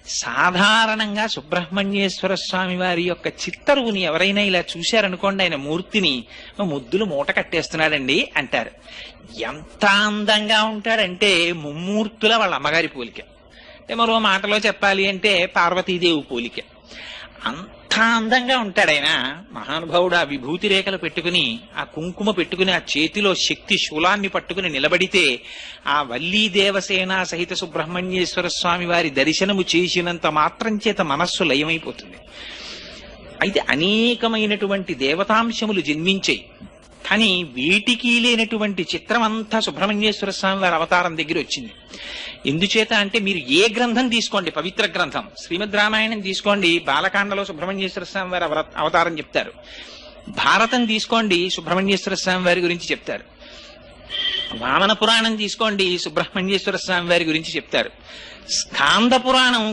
సాధారణంగా సుబ్రహ్మణ్యేశ్వర స్వామి వారి యొక్క చిత్తరువుని ఎవరైనా ఇలా చూశారనుకోండి, ఆయన మూర్తిని ముద్దులు మూట కట్టేస్తున్నాడండి అంటారు. ఎంత అందంగా ఉంటాడంటే ముమ్మూర్తుల వాళ్ళ అమ్మగారి పోలిక. అంటే మరో మాటలో చెప్పాలి అంటే పార్వతీదేవి పోలిక. అంత అందంగా ఉంటాడు ఆయన. మహానుభావుడు ఆ విభూతి రేఖలు పెట్టుకుని, ఆ కుంకుమ పెట్టుకుని, ఆ చేతిలో శక్తి శూలాన్ని పట్టుకుని నిలబడితే ఆ వల్లీ దేవసేన సహిత సుబ్రహ్మణ్యేశ్వర స్వామి వారి దర్శనము చేసినంత మాత్రం చేత మనస్సు లయమైపోతుంది. అయితే అనేకమైనటువంటి దేవతాంశములు జన్మించాయి. కానీ వీటికి లేనటువంటి చిత్రం అంతా సుబ్రహ్మణ్యేశ్వర స్వామి వారి అవతారం దగ్గర వచ్చింది. ఎందుచేత అంటే మీరు ఏ గ్రంథం తీసుకోండి, పవిత్ర గ్రంథం శ్రీమద్ రామాయణం తీసుకోండి, బాలకాండలో సుబ్రహ్మణ్యేశ్వర స్వామి వారి అవతారం చెప్తారు. భారతం తీసుకోండి, సుబ్రహ్మణ్యేశ్వర స్వామి వారి గురించి చెప్తారు. వామన పురాణం తీసుకోండి, సుబ్రహ్మణ్యేశ్వర స్వామి వారి గురించి చెప్తారు. స్కాంద పురాణం